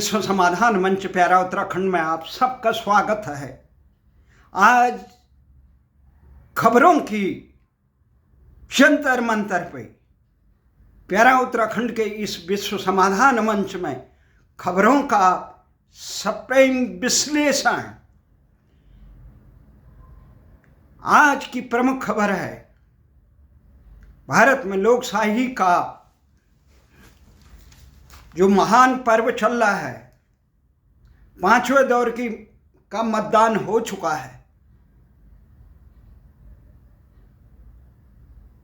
विश्व समाधान मंच प्यारा उत्तराखंड में आप सबका स्वागत है। आज खबरों की जंतर मंतर पे प्यारा उत्तराखंड के इस विश्व समाधान मंच में खबरों का सप्रेम विश्लेषण। आज की प्रमुख खबर है, भारत में लोकशाही का जो महान पर्व चल रहा है, 5वें दौर का मतदान हो चुका है।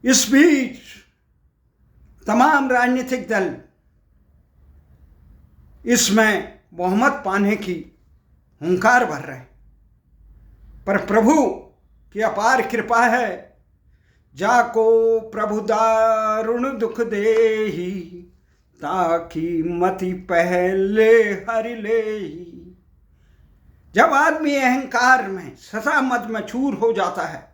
इस बीच तमाम राजनीतिक दल इसमें बहुमत पाने की हुंकार भर रहे हैं, पर प्रभु की अपार कृपा है। जाको प्रभु दारुण दुख देही, ताकि मति पहले हरि लेही। जब आदमी अहंकार में सता मद में चूर हो जाता है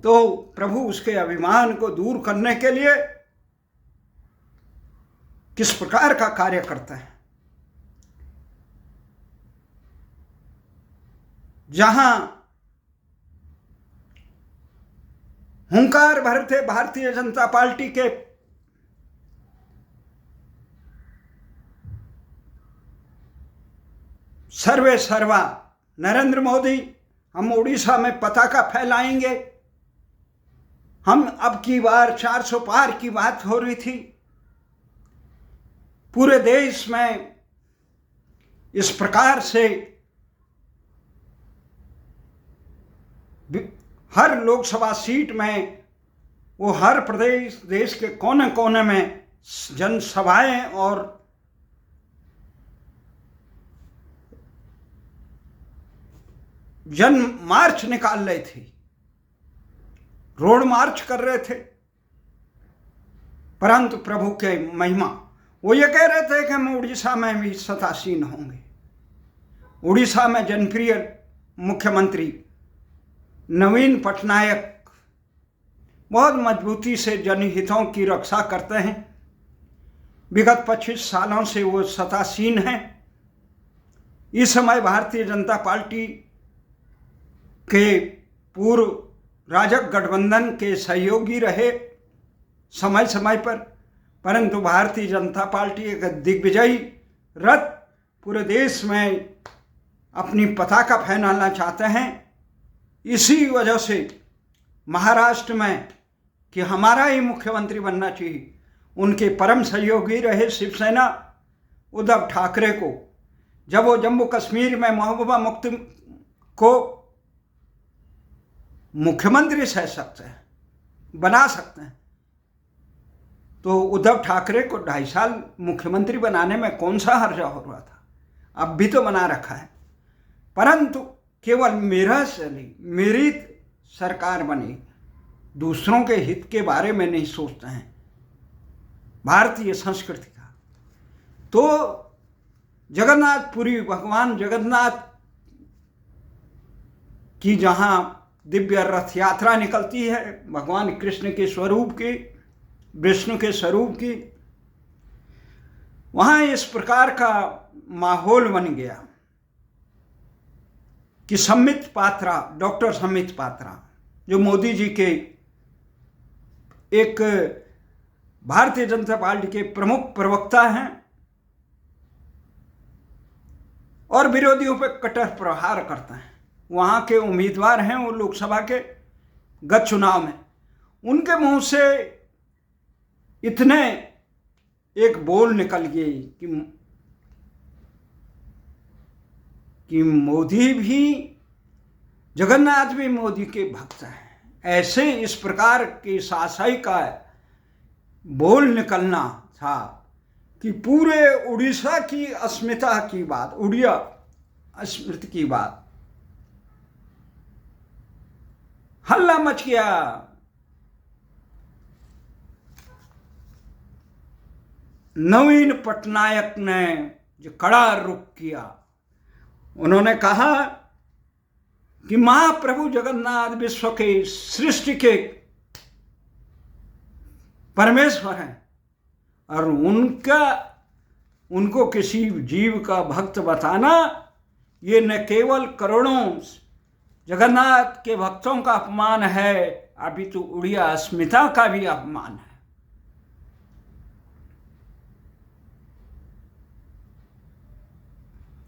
तो प्रभु उसके अभिमान को दूर करने के लिए किस प्रकार का कार्य करता है। जहां हुंकार भरते भारतीय जनता पार्टी के सर्वे सर्वा नरेंद्र मोदी, हम उड़ीसा में पताका फैलाएंगे, हम अब की बार 400 पार की बात हो रही थी। पूरे देश में इस प्रकार से हर लोकसभा सीट में वो हर प्रदेश देश के कोने कोने में जनसभाएं और जन मार्च निकाल रहे थे, रोड मार्च कर रहे थे। परंतु प्रभु के महिमा, वो ये कह रहे थे कि हम उड़ीसा में भी सत्तासीन होंगे। उड़ीसा में जनप्रिय मुख्यमंत्री नवीन पटनायक बहुत मजबूती से जनहितों की रक्षा करते हैं। विगत 25 सालों से वो सत्तासीन हैं। इस समय भारतीय जनता पार्टी के पूर्व राजग गठबंधन के सहयोगी रहे समय समय पर, परंतु भारतीय जनता पार्टी एक दिग्विजयी रथ पूरे देश में अपनी पताका फहराना चाहते हैं। इसी वजह से महाराष्ट्र में कि हमारा ही मुख्यमंत्री बनना चाहिए, उनके परम सहयोगी रहे शिवसेना उद्धव ठाकरे को, जब वो जम्मू कश्मीर में महबूबा मुफ्ती को मुख्यमंत्री सह सकते हैं, बना सकते हैं, तो उद्धव ठाकरे को 2.5 साल मुख्यमंत्री बनाने में कौन सा हर्जा हो रहा था। अब भी तो बना रखा है, परंतु केवल मेरा चली, मेरी सरकार बनी, दूसरों के हित के बारे में नहीं सोचते हैं। भारतीय संस्कृति का तो जगन्नाथपुरी भगवान जगन्नाथ की जहां दिव्य रथ यात्रा निकलती है, भगवान कृष्ण के स्वरूप की, विष्णु के स्वरूप की, वहां इस प्रकार का माहौल बन गया कि संबित पात्रा, डॉक्टर संबित पात्रा, जो मोदी जी के एक भारतीय जनता पार्टी के प्रमुख प्रवक्ता हैं और विरोधियों पर कटर प्रहार करते हैं, वहाँ के उम्मीदवार हैं वो लोकसभा के गत चुनाव में, उनके मुंह से इतने एक बोल निकल गई कि मोदी भी, जगन्नाथ भी मोदी के भक्त हैं। ऐसे इस प्रकार की शासई का बोल निकलना था कि पूरे उड़ीसा की अस्मिता की बात, उड़िया अस्मृति की बात, हल्ला मच गया। नवीन पटनायक ने जो कड़ा रुख किया, उन्होंने कहा कि महाप्रभु जगन्नाथ विश्व के सृष्टि के परमेश्वर हैं और उनको किसी जीव का भक्त बताना ये न केवल करोड़ों जगन्नाथ के भक्तों का अपमान है, अपितु उड़िया अस्मिता का भी अपमान है।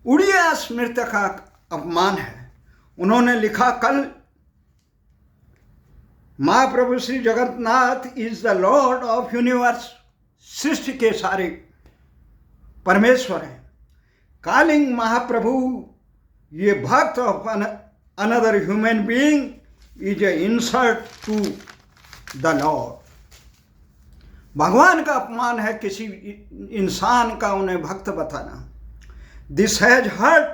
उड़िया अस्मिता का अपमान है। उन्होंने लिखा, कल Mahaprabhu Shri Jagannath is the lord of universe, सृष्टि के सारे परमेश्वर हैं। Calling Mahaprabhu a bhakt of another human being is a insult to the lord. भगवान का अपमान है किसी इंसान का उन्हें भक्त बताना। This has hurt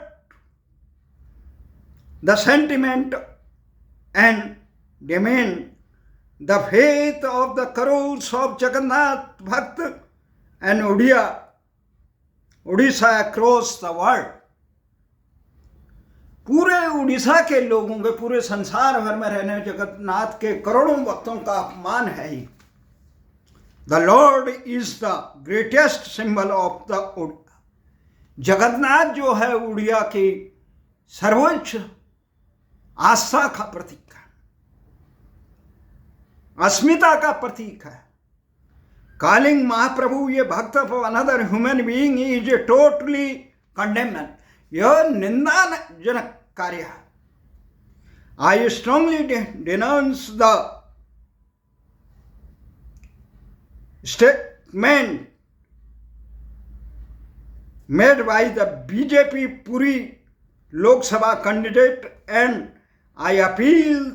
the sentiment and demeaned the faith of the crores of Jagannath Bhakt and Odisha across the world। पूरे उड़ीसा के लोगों के, पूरे संसार भर में रहने जगन्नाथ के करोड़ों भक्तों का अपमान है ही। The lord is the greatest symbol of the Odia. Jagannath जो है उड़िया की सर्वोच्च आस्था का प्रतीक है, अस्मिता का प्रतीक है। Calling Mahaprabhu a bhakt of another human being is a totally condemn. यह निंदाजनक कार्य है। I strongly denounce the statement made by the BJP Puri Lok Sabha candidate and I appeal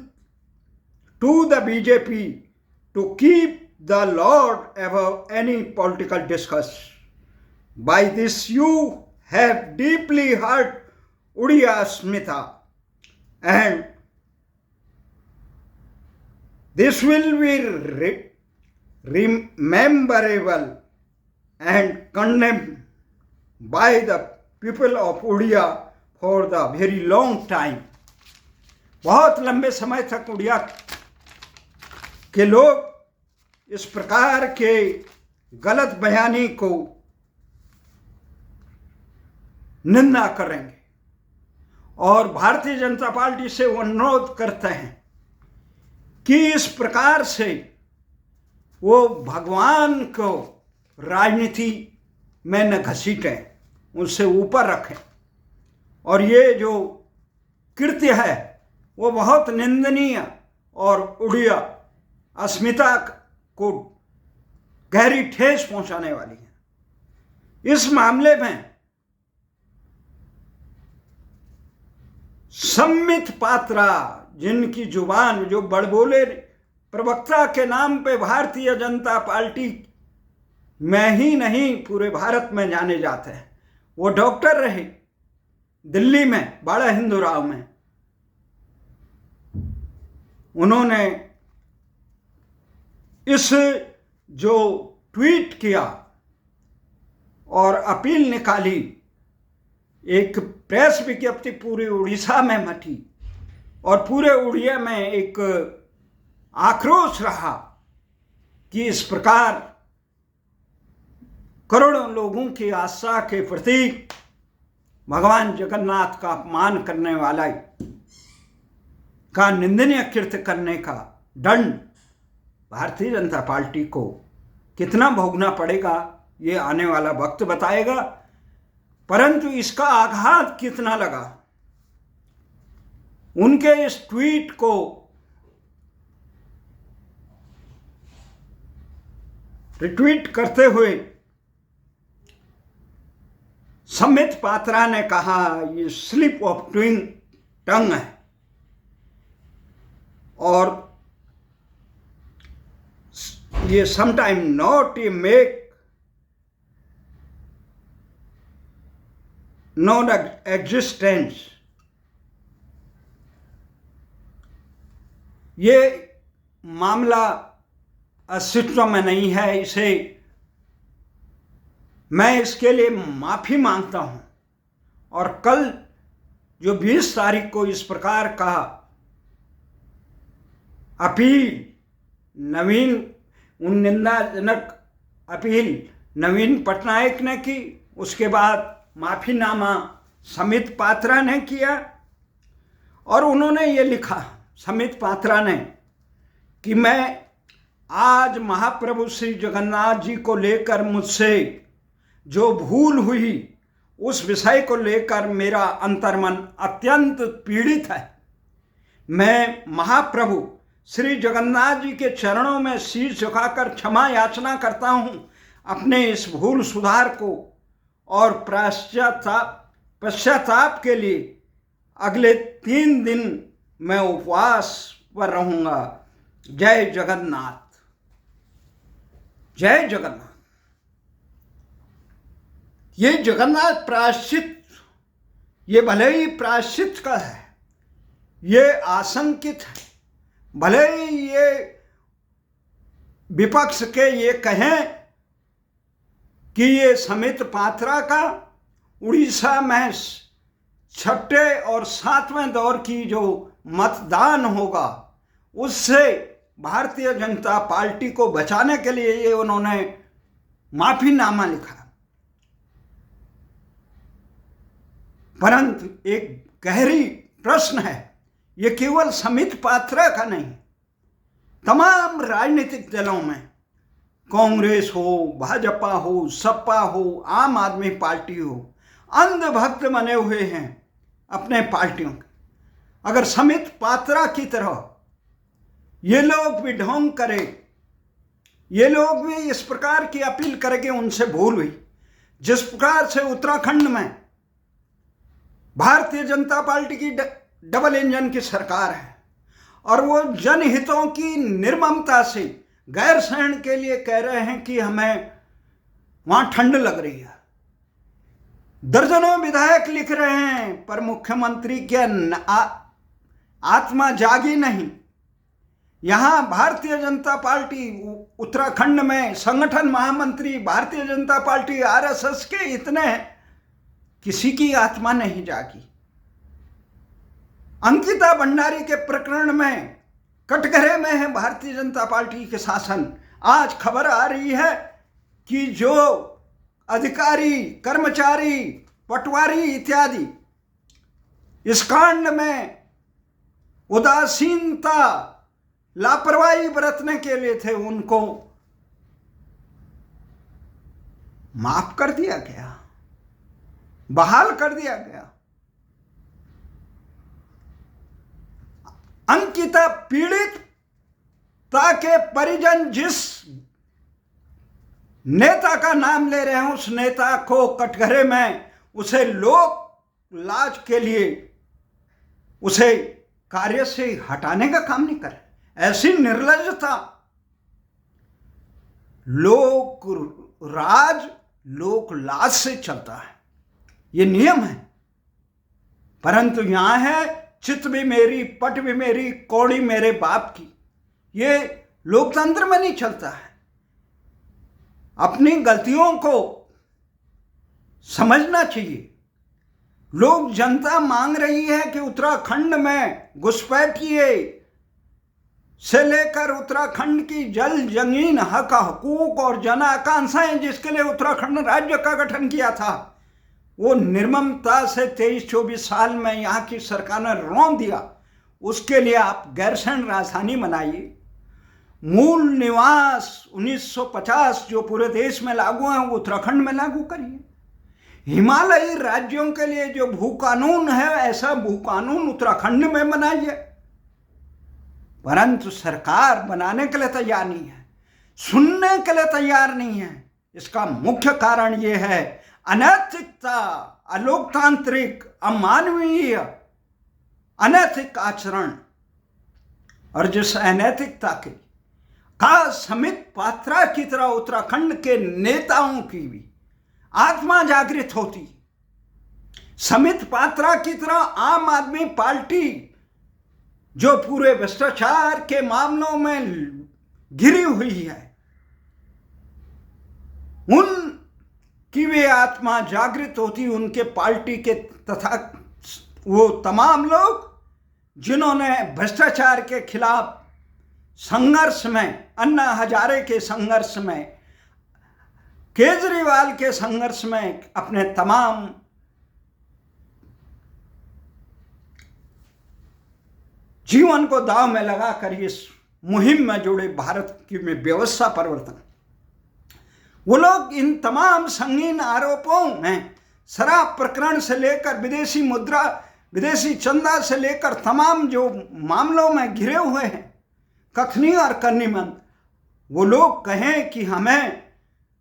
to the BJP to keep the Lord above any political discourse. By this you have deeply hurt Udiya Asmita, and this will be rememberable and condemned by the people of Udiya for the very long time। बहुत लंबे समय तक उड़िया के लोग इस प्रकार के गलत बयानी को निंदा करेंगे और भारतीय जनता पार्टी से वो अनुरोध करते हैं कि इस प्रकार से वो भगवान को राजनीति में न घसीटें, उससे ऊपर रखें। और ये जो कृत्य है वो बहुत निंदनीय और उड़िया अस्मिता को गहरी ठेस पहुंचाने वाली है। इस मामले में सम्मित पात्रा, जिनकी जुबान, जो बड़बोले प्रवक्ता के नाम पे भारतीय जनता पार्टी में ही नहीं पूरे भारत में जाने जाते हैं, वो डॉक्टर रहे दिल्ली में, बड़ा हिंदूराव में। उन्होंने इस जो ट्वीट किया और अपील निकाली, एक प्रेस विज्ञप्ति पूरे उड़ीसा में मची और पूरे उड़िया में एक आक्रोश रहा कि इस प्रकार करोड़ों लोगों की आस्था के प्रतीक भगवान जगन्नाथ का अपमान करने वाला का निंदनीय कृत्य करने का दंड भारतीय जनता पार्टी को कितना भोगना पड़ेगा ये आने वाला वक्त बताएगा। परंतु इसका आघात कितना लगा, उनके इस ट्वीट को रिट्वीट करते हुए सम्मित पात्रा ने कहा ये स्लिप ऑफ टंग है और ये sometime not a make non existence. ये मामला अस्तित्व में नहीं है, इसे मैं इसके लिए माफ़ी मांगता हूँ। और कल जो 20 तारीख को इस प्रकार का अपील निंदाजनक अपील नवीन पटनायक ने की, उसके बाद माफीनामा समित पात्रा ने किया और उन्होंने ये लिखा, समित पात्रा ने, कि मैं आज महाप्रभु श्री जगन्नाथ जी को लेकर मुझसे जो भूल हुई उस विषय को लेकर मेरा अंतर्मन अत्यंत पीड़ित है। मैं महाप्रभु श्री जगन्नाथ जी के चरणों में शीश झुकाकर क्षमा याचना करता हूँ अपने इस भूल सुधार को और पश्चाताप के लिए। अगले 3 दिन मैं उपवास पर रहूँगा। जय जगन्नाथ, जय जगन्नाथ। ये जगन्नाथ प्रायश्चित, ये भले ही प्रायश्चित का है, ये आशंकित है, भले ही ये विपक्ष के ये कहें कि ये समित पात्रा का उड़ीसा में 6ठे और 7वें दौर की जो मतदान होगा उससे भारतीय जनता पार्टी को बचाने के लिए ये उन्होंने माफीनामा लिखा। परंतु एक गहरी प्रश्न है, ये केवल समित पात्रा का नहीं, तमाम राजनीतिक दलों में, कांग्रेस हो, भाजपा हो, सपा हो, आम आदमी पार्टी हो, अंधभक्त बने हुए हैं अपने पार्टियों के। अगर समित पात्रा की तरह ये लोग भी ढोंग करें, ये लोग भी इस प्रकार की अपील करेंगे, उनसे भूल हुई। जिस प्रकार से उत्तराखंड में भारतीय जनता पार्टी की डबल इंजन की सरकार है और वो जनहितों की निर्ममता से गैर सहन के लिए कह रहे हैं कि हमें वहां ठंड लग रही है। दर्जनों विधायक लिख रहे हैं, पर मुख्यमंत्री की आत्मा जागी नहीं। यहां भारतीय जनता पार्टी उत्तराखंड में संगठन महामंत्री भारतीय जनता पार्टी आरएसएस के इतने हैं, किसी की आत्मा नहीं जागी। अंकिता भंडारी के प्रकरण में कटघरे में है भारतीय जनता पार्टी के शासन। आज खबर आ रही है कि जो अधिकारी, कर्मचारी, पटवारी इत्यादि इस कांड में उदासीनता, लापरवाही बरतने के लिए थे, उनको माफ कर दिया गया, बहाल कर दिया गया। अंकिता पीड़िता के परिजन जिस नेता का नाम ले रहे हैं, उस नेता को कटघरे में उसे लोक लाज के लिए उसे कार्य से हटाने का काम नहीं करे। ऐसी निर्लज्जता। लोक राज लोक लाज से चलता है, ये नियम है। परंतु यहां है चित भी मेरी, पट भी मेरी, कौड़ी मेरे बाप की। ये लोकतंत्र में नहीं चलता है। अपनी गलतियों को समझना चाहिए। लोग, जनता मांग रही है कि उत्तराखंड में घुसपैठिए से लेकर उत्तराखंड की जल जमीन हक हकूक और जन आकांक्षाएं जिसके लिए उत्तराखंड राज्य का गठन किया था, वो निर्ममता से 23-24 साल में यहाँ की सरकार ने रौंद दिया। उसके लिए आप गैरसैंण राजधानी बनाइए। मूल निवास 1950 जो पूरे देश में लागू है, वो उत्तराखंड में लागू करिए। हिमालयी राज्यों के लिए जो भू कानून है, ऐसा भू कानून उत्तराखंड में बनाइए। परंतु सरकार बनाने के लिए तैयार नहीं है, सुनने के लिए तैयार नहीं है। इसका मुख्य कारण ये है अनैतिकता, अलोकतांत्रिक, अमानवीय, अनैतिक आचरण। और जिस अनैतिकता के का समित पात्रा की तरह उत्तराखंड के नेताओं की भी आत्मा जागृत होती, समित पात्रा की तरह आम आदमी पार्टी जो पूरे भ्रष्टाचार के मामलों में घिरी हुई है, उनकी वे आत्मा जागृत होती, उनके पार्टी के तथा वो तमाम लोग जिन्होंने भ्रष्टाचार के खिलाफ संघर्ष में, अन्ना हजारे के संघर्ष में केजरीवाल के संघर्ष में अपने तमाम जीवन को दांव में लगाकर इस मुहिम में जुड़े भारत की में व्यवस्था परिवर्तन, वो लोग इन तमाम संगीन आरोपों में, शराब प्रकरण से लेकर विदेशी मुद्रा, विदेशी चंदा से लेकर तमाम जो मामलों में घिरे हुए हैं, कखनी और कन्नीमंद, वो लोग कहें कि हमें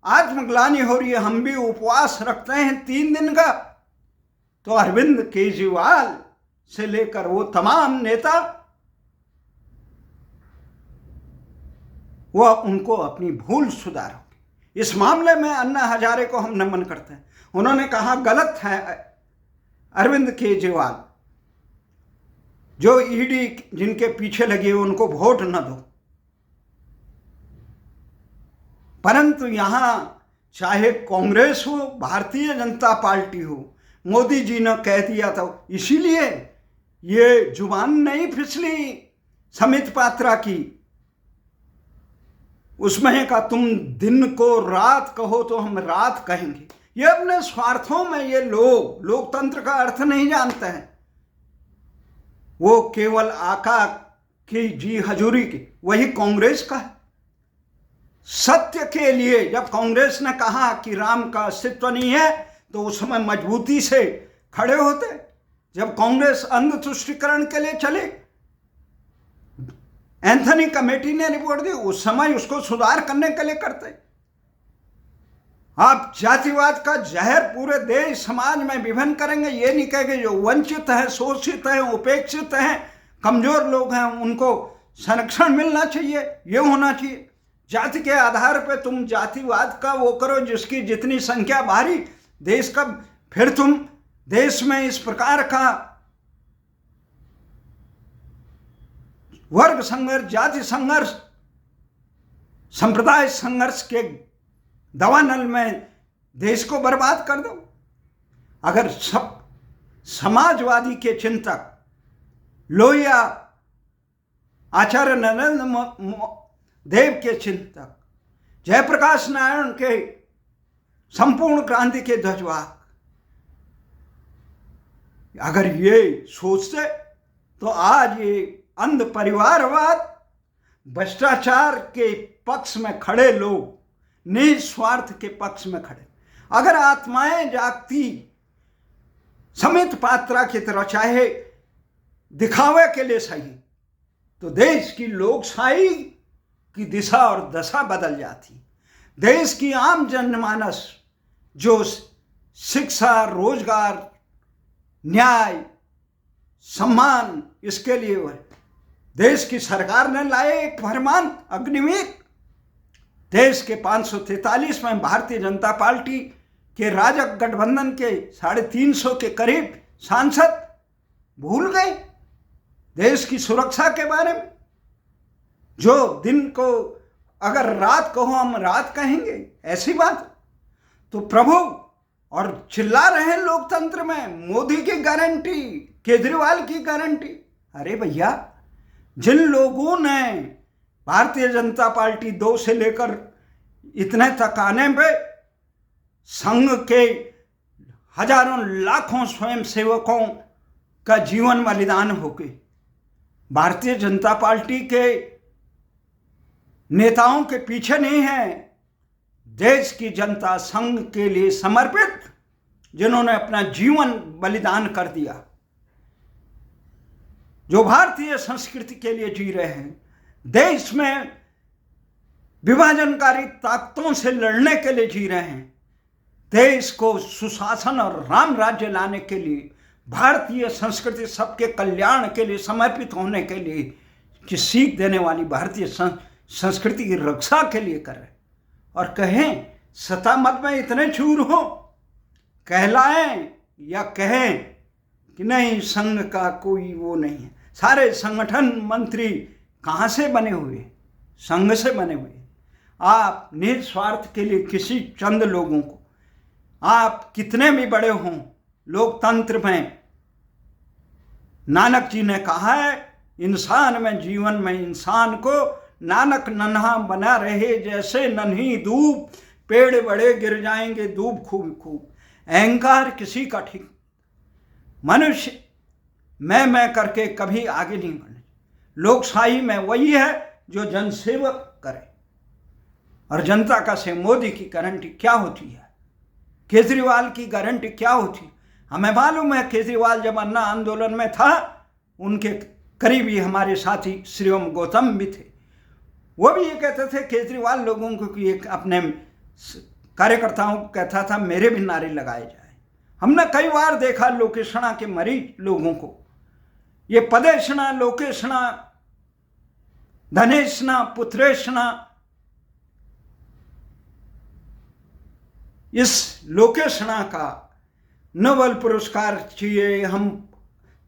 आत्मग्लानि हो रही है, हम भी उपवास रखते हैं 3 दिन का, तो अरविंद केजरीवाल से लेकर वो तमाम नेता वह उनको अपनी भूल सुधारोगे। इस मामले में अन्ना हजारे को हम नमन करते हैं। उन्होंने कहा गलत है अरविंद केजरीवाल, जो ईडी जिनके पीछे लगी उनको वोट न दो, परंतु यहां चाहे कांग्रेस हो, भारतीय जनता पार्टी हो, मोदी जी ने कह दिया था, इसीलिए ये जुबान नहीं फिसली समित पात्रा की, उसमें कहा तुम दिन को रात कहो तो हम रात कहेंगे। ये अपने स्वार्थों में ये लोग लोकतंत्र का अर्थ नहीं जानते हैं, वो केवल आका की जी हजूरी की, वही कांग्रेस का है। सत्य के लिए जब कांग्रेस ने कहा कि राम का अस्तित्व नहीं है तो उस समय मजबूती से खड़े होते। जब कांग्रेस अंध तुष्टिकरण के लिए चले, एंथनी कमेटी ने रिपोर्ट दी, उस समय उसको सुधार करने के लिए करते। आप जातिवाद का जहर पूरे देश समाज में विभिन्न करेंगे, ये नहीं कहेंगे जो वंचित हैं, शोषित हैं, उपेक्षित हैं, कमजोर लोग हैं, उनको संरक्षण मिलना चाहिए, ये होना चाहिए। जाति के आधार पे तुम जातिवाद का वो करो, जिसकी जितनी संख्या भारी देश का, फिर तुम देश में इस प्रकार का वर्ग संघर्ष, जाति संघर्ष, संप्रदाय संघर्ष के दवानल में देश को बर्बाद कर दो। अगर सब समाजवादी के चिंतक लोहिया, आचार्य नरेंद्र देव के चिंतक, जयप्रकाश नारायण के संपूर्ण क्रांति के ध्वजवाहक, अगर ये सोचते तो आज ये अंध परिवारवाद, भ्रष्टाचार के पक्ष में खड़े लोग निस्वार्थ के पक्ष में खड़े, अगर आत्माएं जागती समित पात्रा की तरह, चाहे दिखावे के लिए सही, तो देश की लोकशाही की दिशा और दशा बदल जाती। देश की आम जनमानस जो शिक्षा, रोजगार, न्याय, सम्मान, इसके लिए हुए देश की सरकार ने लाए एक फरमान अग्निवीर। देश के 543 में भारतीय जनता पार्टी के राजग गठबंधन के 350 के करीब सांसद भूल गए देश की सुरक्षा के बारे में। जो दिन को अगर रात कहो हम रात कहेंगे, ऐसी बात तो प्रभु, और चिल्ला रहे हैं लोकतंत्र में मोदी की गारंटी, केजरीवाल की गारंटी। अरे भैया, जिन लोगों ने भारतीय जनता पार्टी 2 से लेकर इतने तक आने पे संघ के हजारों लाखों स्वयं सेवकों का जीवन बलिदान हो गए, भारतीय जनता पार्टी के नेताओं के पीछे नहीं है, देश की जनता संघ के लिए समर्पित, जिन्होंने अपना जीवन बलिदान कर दिया, जो भारतीय संस्कृति के लिए जी रहे हैं, देश में विभाजनकारी ताकतों से लड़ने के लिए जी रहे हैं, देश को सुशासन और राम राज्य लाने के लिए, भारतीय संस्कृति सबके कल्याण के लिए समर्पित होने के लिए की सीख देने वाली भारतीय संस्कृति की रक्षा के लिए कर रहे, और कहें सत्ता मत में इतने चूर हो, कहलाएं या कहें कि नहीं संघ का कोई वो नहीं है। सारे संगठन मंत्री कहाँ से बने हुए? संघ से बने हुए। आप निस्वार्थ के लिए किसी चंद लोगों को, आप कितने भी बड़े हों लोकतंत्र में, नानक जी ने कहा है इंसान में, जीवन में इंसान को नानक नन्हा बना रहे, जैसे नन्ही धूप पेड़ बड़े गिर जाएंगे दूब खूब खूब, अहंकार किसी का ठीक। मनुष्य मैं करके कभी आगे नहीं बढ़े। लोकशाही में वही है जो जनसेवक करे। और जनता का से मोदी की गारंटी क्या होती है, केजरीवाल की गारंटी क्या होती? हमें मालूम है केजरीवाल जब अन्ना आंदोलन में था, उनके करीबी हमारे साथी श्रीओम गौतम भी थे, वो भी ये कहते थे केजरीवाल लोगों को कि एक अपने कार्यकर्ताओं को कहता था मेरे भी नारे लगाए जाए। हमने कई बार देखा लोकेशणा के मरीज लोगों को, ये पदेशणा, लोकेशणा, धनेशणा, पुत्रेशणा, इस लोकेशणा का नोबेल पुरस्कार चाहिए, हम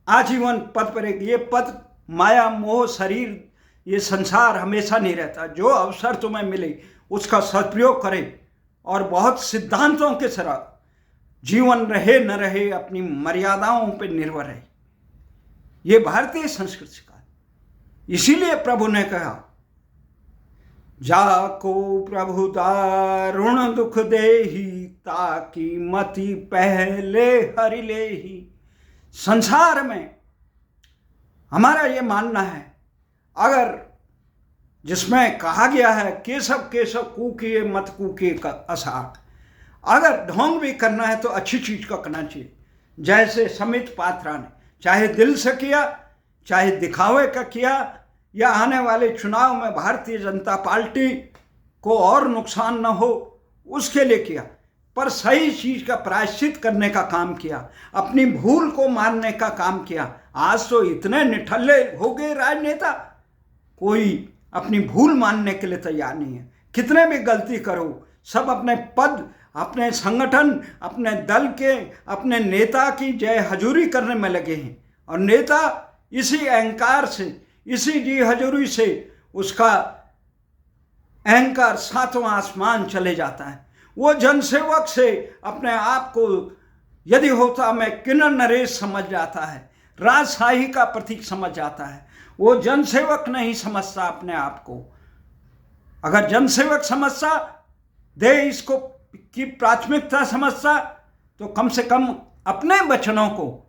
आजीवन पद पर। ये पद माया मोह शरीर ये संसार हमेशा नहीं रहता। जो अवसर तुम्हें मिले उसका सदुपयोग करे और बहुत सिद्धांतों के साथ जीवन रहे न रहे अपनी मर्यादाओं पर निर्भर रहे। ये भारतीय संस्कृति का, इसीलिए प्रभु ने कहा जाको प्रभु दारुण दुख देही ताकि मति पहले हरि लेही। संसार में हमारा ये मानना है, अगर जिसमें कहा गया है केशव केशव कूकिए मत कूकिए का असाक, अगर ढोंग भी करना है तो अच्छी चीज का करना चाहिए। जैसे समित पात्रा ने चाहे दिल से किया, चाहे दिखावे का किया, या आने वाले चुनाव में भारतीय जनता पार्टी को और नुकसान न हो उसके लिए किया, पर सही चीज का प्रायश्चित करने का काम किया, अपनी भूल को मानने का काम किया। आज तो इतने निठल्ले हो गए राजनेता, कोई अपनी भूल मानने के लिए तैयार नहीं है। कितने भी गलती करो, सब अपने पद, अपने संगठन, अपने दल के, अपने नेता की जय हजूरी करने में लगे हैं। और नेता इसी अहंकार से, इसी जी हजूरी से उसका अहंकार सातवां आसमान चले जाता है। वो जनसेवक से अपने आप को यदि होता मैं किन्नर नरेश समझ जाता है, राजशाही का प्रतीक समझ जाता है। वो जनसेवक नहीं समझता अपने आप को। अगर जनसेवक समझता, देश को की प्राथमिकता समझता, तो कम से कम अपने वचनों को,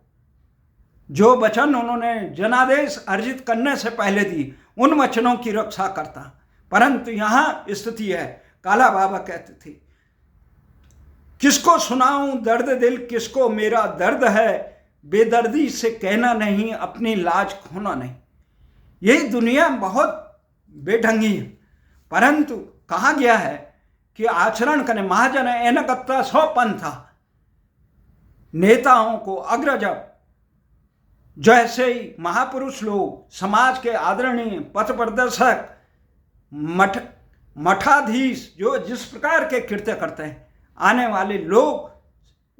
जो वचन उन्होंने जनादेश अर्जित करने से पहले दी, उन वचनों की रक्षा करता। परंतु यहां स्थिति है, काला बाबा कहते थे किसको सुनाऊं दर्द दिल, किसको मेरा दर्द है, बेदर्दी से कहना नहीं, अपनी लाज खोना नहीं। यही दुनिया बहुत बेढंगी है, परंतु कहा गया है कि आचरण करने महाजन एनकत्ता 100 पंथा। नेताओं को अग्रज, जैसे ही महापुरुष लोग, समाज के आदरणीय पथ प्रदर्शक, मठाधीश जो जिस प्रकार के कृत्य करते हैं, आने वाले लोग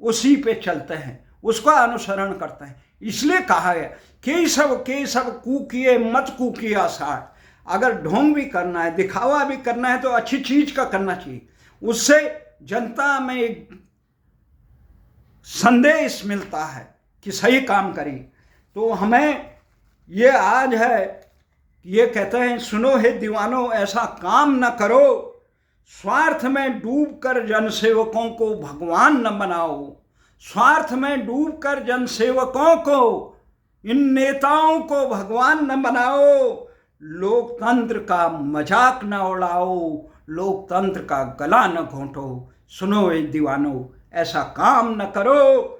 उसी पे चलते हैं, उसका अनुसरण करते हैं। इसलिए कहा है केशव केशव कूकिए मत कूकिए आसार। अगर ढोंग भी करना है, दिखावा भी करना है, तो अच्छी चीज का करना चाहिए। उससे जनता में एक संदेश मिलता है कि सही काम करिए। तो हमें ये आज है, ये कहते हैं सुनो हे दीवानो ऐसा काम न करो, स्वार्थ में डूबकर जनसेवकों को भगवान न बनाओ। स्वार्थ में डूबकर जनसेवकों को, इन नेताओं को भगवान न बनाओ। लोकतंत्र का मजाक न उड़ाओ, लोकतंत्र का गला न घोंटो। सुनो ए दीवानो ऐसा काम न करो।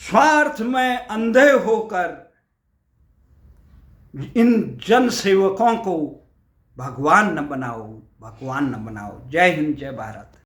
स्वार्थ में अंधे होकर इन जनसेवकों को भगवान न बनाओ, भगवान न बनाओ। जय हिंद, जय भारत।